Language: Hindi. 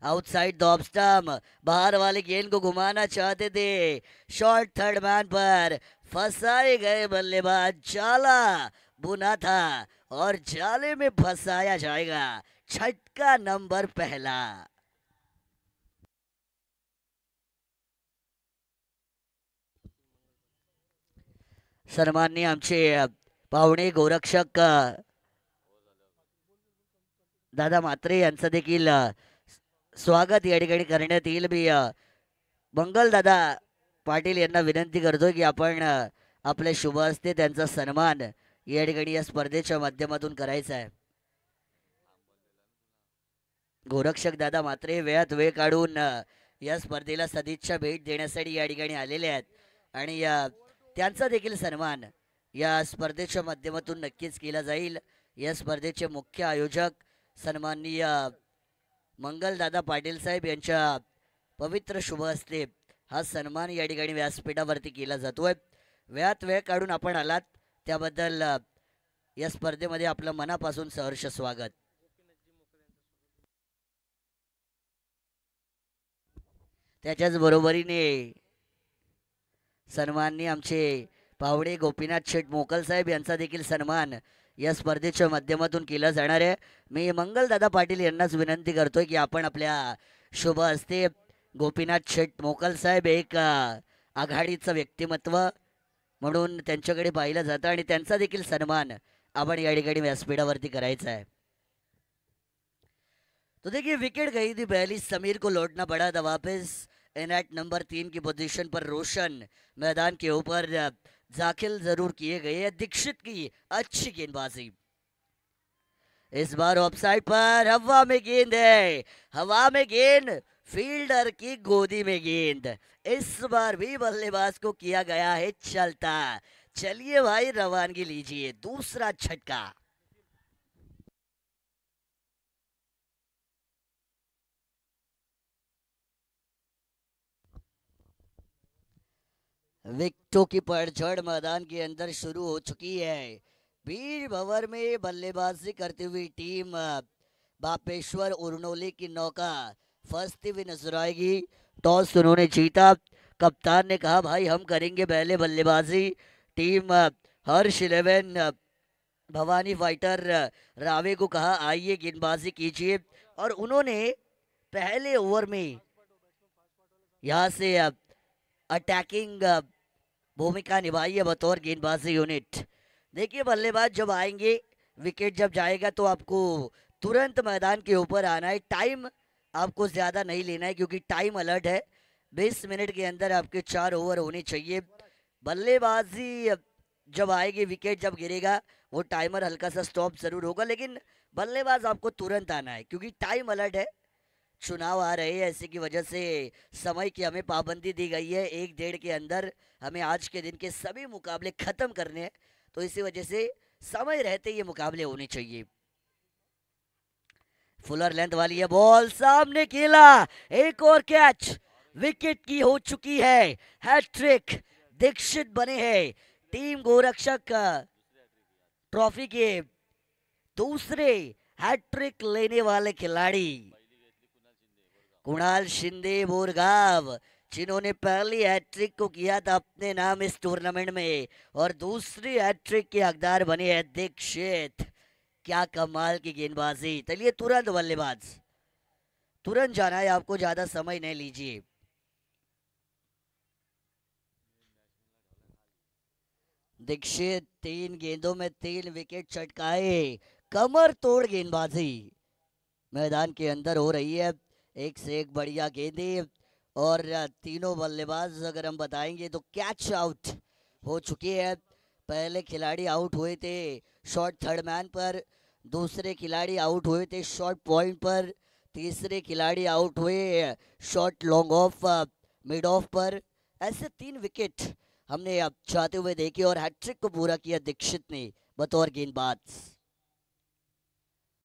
आउटसाइड द ऑफ स्टंप, बाहर वाले गेंद को घुमाना चाहते थे, शॉट थर्ड मैन पर फंसाए गए बल्लेबाज। जाला बुना था और जाले में फंसाया जाएगा। छटका नंबर पहला। सन्माननीय आमचे पाहुणे गोरक्षक दादा म्हात्रे यांचं देखील स्वागत या ठिकाणी करण्यात येईल। मी मंगल दादा पाटील यांना विनंती करतोय की आपण आपल्या शुभ हस्ते त्यांचा सन्मान या ठिकाणी या स्पर्धेच्या माध्यमातून करायचा आहे। गोरक्षक दादा म्हात्रे वेळात वेळ काढून या स्पर्धेला सदिच्छा भेट देण्यासाठी या ठिकाणी आलेले आहेत आणि त्यांचा देखील सन्मान या स्पर्धेच्या माध्यमातून नक्कीच केला जाईल। या स्पर्धेचे मुख्य आयोजक सन्माननीय मंगलदादा पाटील साहेब यांच्या पवित्र शुभ हस्ते हा सन्मान या ठिकाणी व्यासपीठावरती केला जातोय। वेळात वेळ काढून आपण आलात त्याबद्दल या स्पर्धेमध्ये आपलं मनापासून सहर्ष स्वागत। त्याच्याच बरोबरीने सन्माननीय आमचे पाहुणे गोपीनाथ शेठ मोकल साहेब यांचा देखील सन्मान या स्पर्धेच्या माध्यमातून केला जाणार आहे। मी मंगलदादा पाटील यांनाच विनंती करतोय की आपण आपल्या शुभ हस्ते गोपीनाथ शेठ मोकल साहेब एक आघाडीचं व्यक्तिमत्व म्हणून त्यांच्याकडे पाहिलं जातं आणि त्यांचा देखील सन्मान आपण या ठिकाणी व्यासपीठावरती करायचा है। तो देखिए विकेट गई थी पहली, समीर को लौटना पड़ा था वापस। इन एट नंबर 3 की पोजीशन पर रोशन मैदान के ऊपर दाखिल जरूर किए गए हैं। दीक्षित की अच्छी गेंदबाजी, इस बार ऑफसाइड पर हवा में गेंद है, हवा में गेंद, फील्डर की गोदी में गेंद। इस बार भी बल्लेबाज को किया गया है चलता। चलिए भाई रवानगी लीजिए, दूसरा झटका। विकेटों की पड़झड़ मैदान के अंदर शुरू हो चुकी है। वीर भंवर में बल्लेबाजी करती हुई टीम बापेश्वर उर्नोली की नौका फंसती हुई नजर आएगी। टॉस उन्होंने जीता, कप्तान ने कहा भाई हम करेंगे पहले बल्लेबाजी। टीम हर्ष 11 भवानी फाइटर रावे को कहा आइए गेंदबाजी कीजिए और उन्होंने पहले ओवर में यहाँ से अटैकिंग भूमिका निभाई है बतौर गेंदबाजी यूनिट। देखिए बल्लेबाज जब आएंगे, विकेट जब जाएगा तो आपको तुरंत मैदान के ऊपर आना है। टाइम आपको ज़्यादा नहीं लेना है क्योंकि टाइम अलर्ट है। 20 मिनट के अंदर आपके 4 ओवर होने चाहिए। बल्लेबाजी जब आएगी, विकेट जब गिरेगा वो टाइमर हल्का सा स्टॉप ज़रूर होगा, लेकिन बल्लेबाज आपको तुरंत आना है क्योंकि टाइम अलर्ट है। चुनाव आ रहे हैं, ऐसे की वजह से समय की हमें पाबंदी दी गई है। 1 डेढ़ के अंदर हमें आज के दिन के सभी मुकाबले खत्म करने हैं, तो इसी वजह से समय रहते ये मुकाबले होने चाहिए। फुलर लेंथ वाली है बॉल, सामने खेला, एक और कैच, विकेट की हो चुकी है हैट्रिक। दीक्षित बने हैं टीम गोरक्षक ट्रॉफी के दूसरे हैट्रिक लेने वाले खिलाड़ी। कुणाल शिंदे बोरगांव, जिन्होंने पहली हैट्रिक को किया था अपने नाम इस टूर्नामेंट में और दूसरी हैट्रिक के हकदार बने हैं दीक्षित। क्या कमाल की गेंदबाजी। चलिए तुरंत बल्लेबाज, तुरंत जाना है आपको, ज्यादा समय नहीं लीजिए। दीक्षित 3 गेंदों में 3 विकेट चटकाए, कमर तोड़ गेंदबाजी मैदान के अंदर हो रही है। एक से एक बढ़िया गेंदें और तीनों बल्लेबाज अगर हम बताएंगे तो कैच आउट हो चुके हैं। पहले खिलाड़ी आउट हुए थे शॉर्ट थर्ड मैन पर, दूसरे खिलाड़ी आउट हुए थे शॉर्ट पॉइंट पर, तीसरे खिलाड़ी आउट हुए short long off mid of पर। ऐसे 3 विकेट हमने अब चाहते हुए देखे और हैट्रिक को पूरा किया दीक्षित ने बतौर गेंदबाज।